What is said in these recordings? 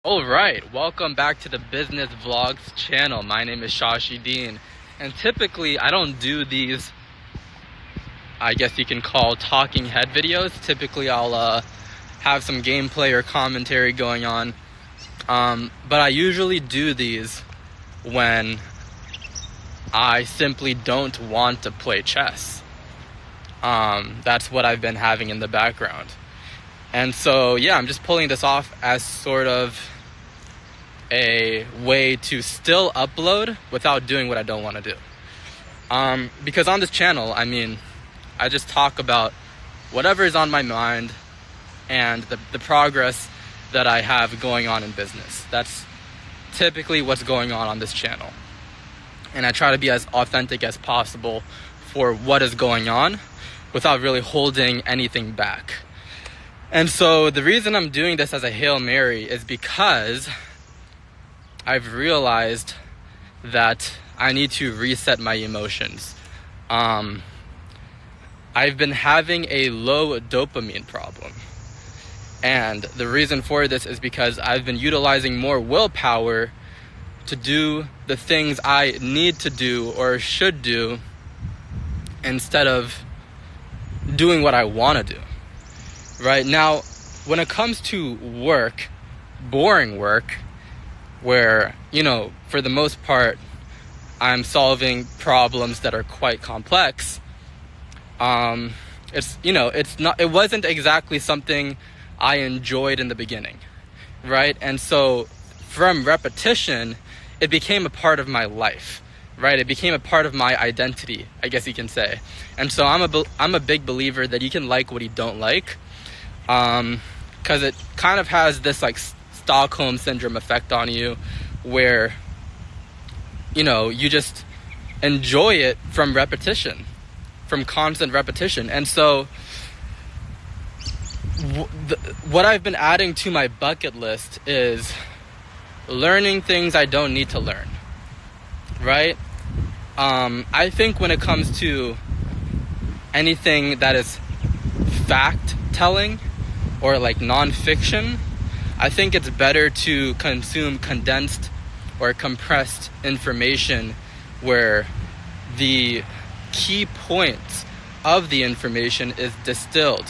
Alright, welcome back to the Business Vlogs channel. My name is Shashi Dean, and typically I don't do these, I guess you can call talking head videos. Typically I'll have some gameplay or commentary going on, but I usually do these when I simply don't want to play chess. That's what I've been having in the background. And so, yeah, I'm just pulling this off as sort of a way to still upload without doing what I don't want to do. Because on this channel, I just talk about whatever is on my mind and the progress that I have going on in business. That's typically what's going on this channel. And I try to be as authentic as possible for what is going on without really holding anything back. And so the reason I'm doing this as a Hail Mary is because I've realized that I need to reset my emotions. I've been having a low dopamine problem. And the reason for this is because I've been utilizing more willpower to do the things I need to do or should do instead of doing what I want to do. Right now, when it comes to work, boring work, where, for the most part, I'm solving problems that are quite complex, it wasn't exactly something I enjoyed in the beginning, right? And so from repetition, it became a part of my life, right? It became a part of my identity, I guess you can say. And so I'm a big believer that you can like what you don't like, because it kind of has this Stockholm syndrome effect on you where, you just enjoy it from repetition, from constant repetition. And so what I've been adding to my bucket list is learning things I don't need to learn, right? I think when it comes to anything that is fact-telling or nonfiction, I think it's better to consume condensed or compressed information where the key points of the information is distilled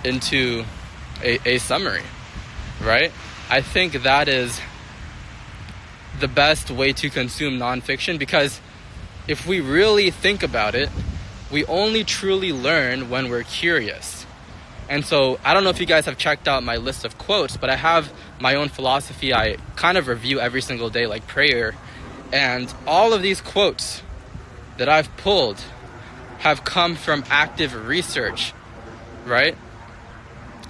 into a summary, right? I think that is the best way to consume nonfiction, because if we really think about it, we only truly learn when we're curious. And so I don't know if you guys have checked out my list of quotes, but I have my own philosophy I kind of review every single day, like prayer. And all of these quotes that I've pulled have come from active research, right?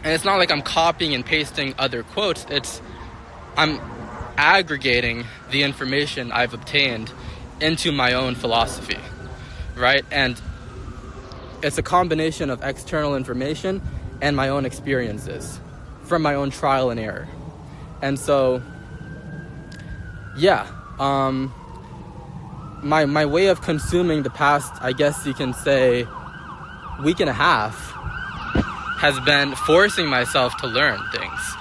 And it's not like I'm copying and pasting other quotes. I'm aggregating the information I've obtained into my own philosophy, right? And it's a combination of external information and my own experiences from my own trial and error. And so, yeah, my way of consuming the past, I guess you can say, week and a half has been forcing myself to learn things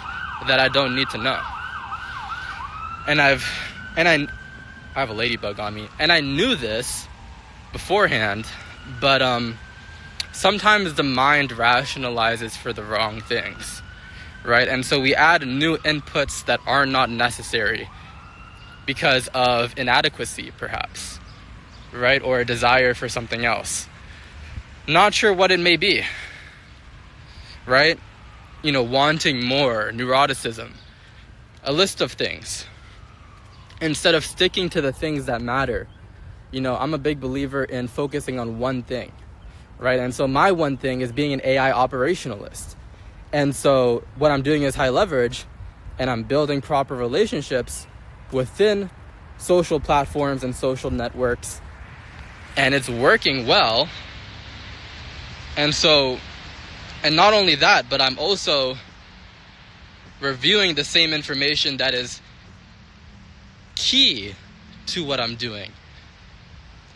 that I don't need to know. And I have a ladybug on me, and I knew this beforehand, but sometimes the mind rationalizes for the wrong things, right? And so we add new inputs that are not necessary because of inadequacy, perhaps, right? Or a desire for something else. Not sure what it may be, right? Wanting more, neuroticism, a list of things, instead of sticking to the things that matter. I'm a big believer in focusing on one thing, right? And so my one thing is being an AI operationalist. And so what I'm doing is high leverage, and I'm building proper relationships within social platforms and social networks, and it's working well. And not only that, but I'm also reviewing the same information that is key to what I'm doing,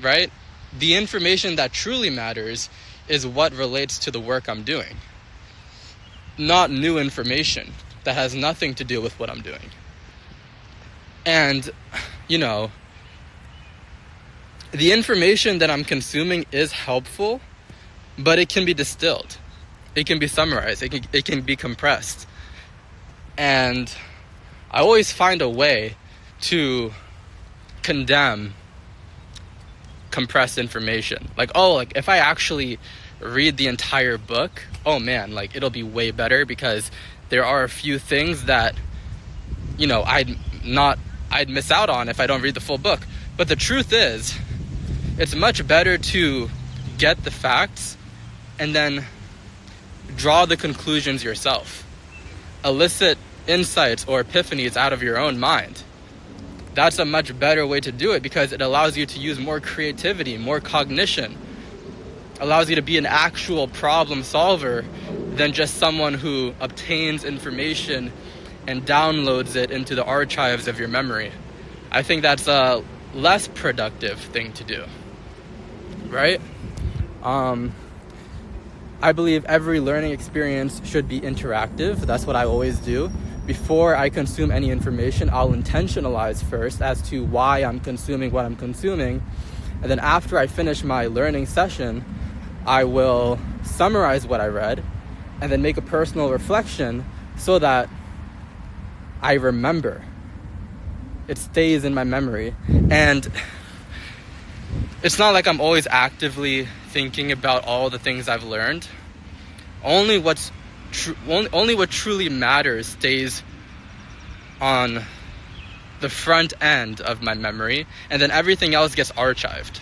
right? The information that truly matters is what relates to the work I'm doing, not new information that has nothing to do with what I'm doing. And, you know, the information that I'm consuming is helpful, but it can be distilled. It can be summarized. It can be compressed. And I always find a way to condemn compressed information. Like, if I actually read the entire book, oh man, like it'll be way better, because there are a few things that, you know, I'd miss out on if I don't read the full book. But the truth is, it's much better to get the facts and then draw the conclusions yourself. Elicit insights or epiphanies out of your own mind. That's a much better way to do it, because it allows you to use more creativity, more cognition. Allows you to be an actual problem solver than just someone who obtains information and downloads it into the archives of your memory. I think that's a less productive thing to do, right? I believe every learning experience should be interactive. That's what I always do. Before I consume any information, I'll intentionalize first as to why I'm consuming what I'm consuming. And then after I finish my learning session, I will summarize what I read and then make a personal reflection so that I remember. It stays in my memory. And it's not like I'm always actively thinking about all the things I've learned. Only what truly matters stays on the front end of my memory, and then everything else gets archived,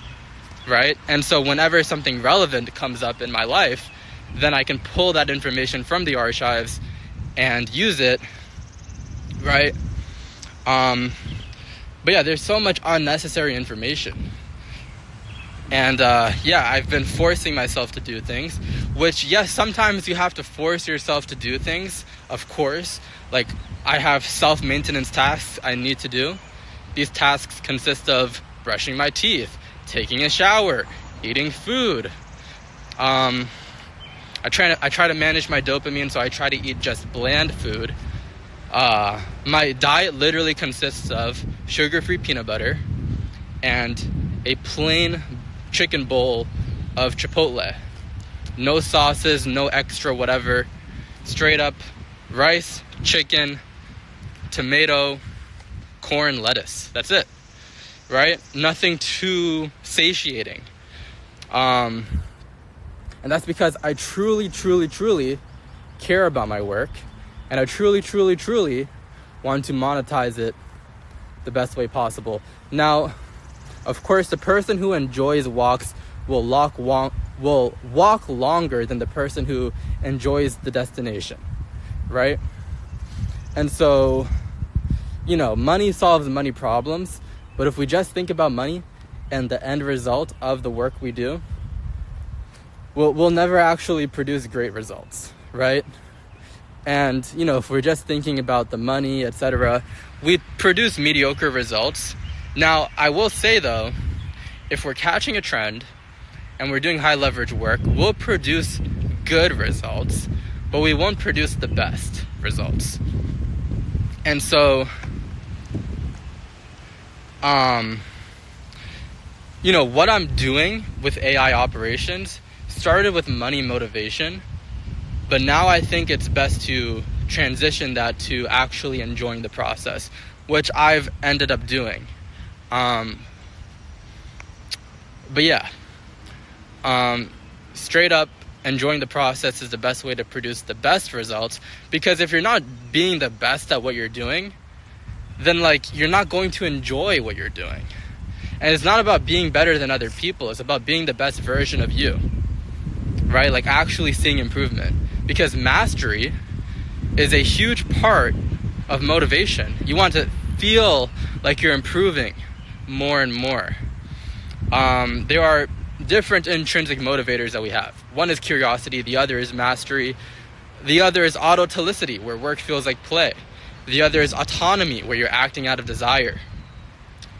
right? And so whenever something relevant comes up in my life, then I can pull that information from the archives and use it, right? But yeah, there's so much unnecessary information. And I've been forcing myself to do things, which, yes, sometimes you have to force yourself to do things, of course. Like, I have self-maintenance tasks I need to do. These tasks consist of brushing my teeth, taking a shower, eating food. I try to manage my dopamine, so I try to eat just bland food. My diet literally consists of sugar-free peanut butter and a plain chicken bowl of Chipotle. No sauces, no extra whatever. Straight up rice, chicken, tomato, corn, lettuce. That's it, right? Nothing too satiating. And that's because I truly care about my work, and I truly want to monetize it the best way possible. Now, of course, the person who enjoys walks will walk longer than the person who enjoys the destination, right? And so, you know, money solves money problems, but if we just think about money and the end result of the work we do, we'll never actually produce great results, right? And, you know, if we're just thinking about the money, etc., we produce mediocre results. Now, I will say, though, if we're catching a trend and we're doing high leverage work, we'll produce good results, but we won't produce the best results. And so, you know, what I'm doing with AI operations started with money motivation, but now I think it's best to transition that to actually enjoying the process, which I've ended up doing. Straight up enjoying the process is the best way to produce the best results, because if you're not being the best at what you're doing, then like you're not going to enjoy what you're doing. And it's not about being better than other people, it's about being the best version of you, right? Like actually seeing improvement, because mastery is a huge part of motivation. You want to feel like you're improving more and more. There are different intrinsic motivators that we have. One is curiosity, the other is mastery, the other is autotelicity, where work feels like play. The other is autonomy, where you're acting out of desire.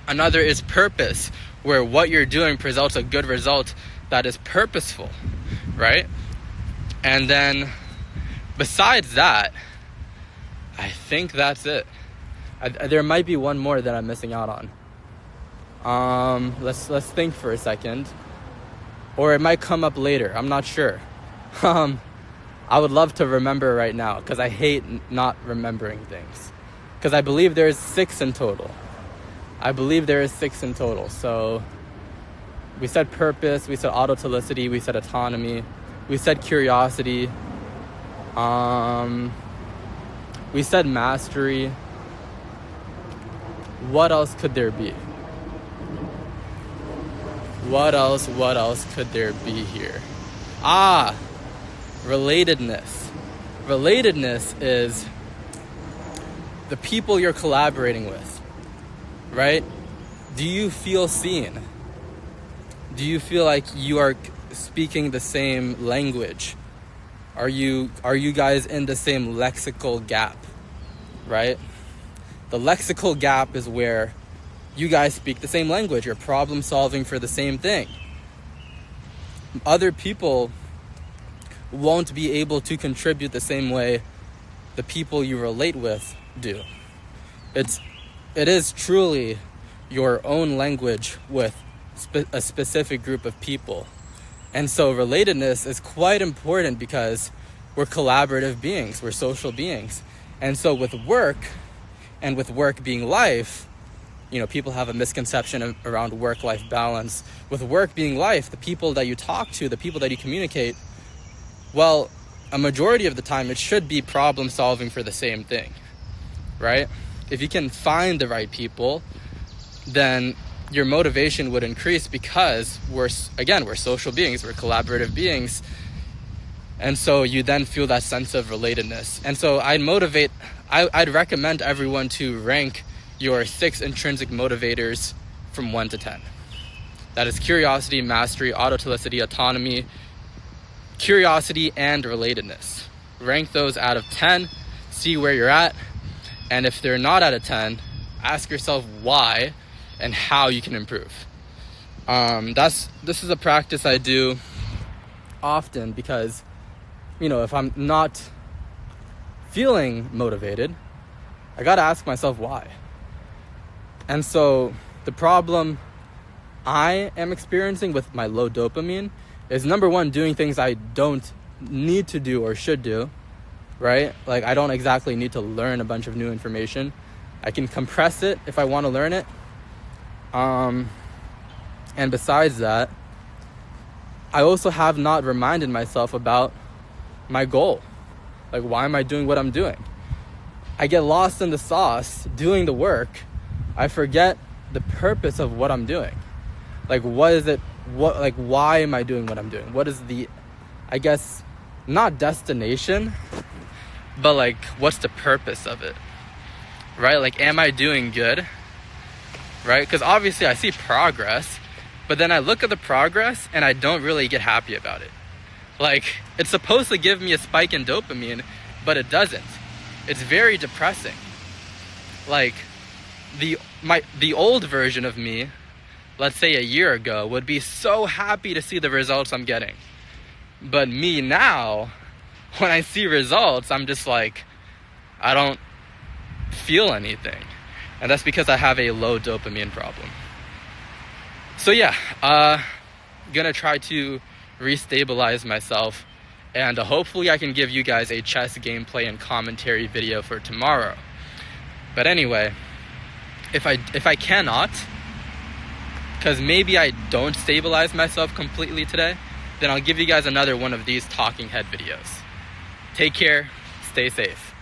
Another is purpose, where what you're doing results a good result that is purposeful, right? And then besides that, I think that's it. There might be one more that I'm missing out on. Let's think for a second. Or it might come up later. I'm not sure. I would love to remember right now, because I hate not remembering things. Because I believe there's 6 in total. So we said purpose, we said autotelicity, we said autonomy, we said curiosity, we said mastery. What else could there be? What else could there be here? Relatedness. Relatedness is the people you're collaborating with, right? Do you feel seen? Do you feel like you are speaking the same language? Are you guys in the same lexical gap, right? The lexical gap is where you guys speak the same language. You're problem solving for the same thing. Other people won't be able to contribute the same way the people you relate with do. It is truly your own language with a specific group of people. And so relatedness is quite important because we're collaborative beings, we're social beings. And so with work, and with work being life, people have a misconception around work-life balance. With work being life, the people that you talk to, the people that you communicate, well, a majority of the time it should be problem solving for the same thing, right? If you can find the right people, then your motivation would increase because we're social beings, we're collaborative beings. And so you then feel that sense of relatedness. And so I'd recommend everyone to rank your 6 intrinsic motivators from 1 to 10. That is curiosity, mastery, autotelicity, autonomy, curiosity, and relatedness. Rank those out of 10, see where you're at, and if they're not out of 10, ask yourself why and how you can improve. This is a practice I do often because, if I'm not feeling motivated, I gotta ask myself why. And so the problem I am experiencing with my low dopamine is, number one, doing things I don't need to do or should do, right? Like, I don't exactly need to learn a bunch of new information. I can compress it if I want to learn it. And besides that, I also have not reminded myself about my goal. Like, why am I doing what I'm doing? I get lost in the sauce doing the work. I forget the purpose of what I'm doing. Like, why am I doing what I'm doing? What is the, I guess, not destination, but like, what's the purpose of it? Right? Like, am I doing good? Right? Because obviously I see progress, but then I look at the progress and I don't really get happy about it. Like, it's supposed to give me a spike in dopamine, but it doesn't. It's very depressing. Like, the old version of me, let's say a year ago, would be so happy to see the results I'm getting. But me now, when I see results, I'm just like, I don't feel anything. And that's because I have a low dopamine problem. So yeah, gonna try to restabilize myself, and hopefully I can give you guys a chess gameplay and commentary video for tomorrow. But anyway, if I cannot, because maybe I don't stabilize myself completely today, then I'll give you guys another one of these talking head videos. Take care, stay safe.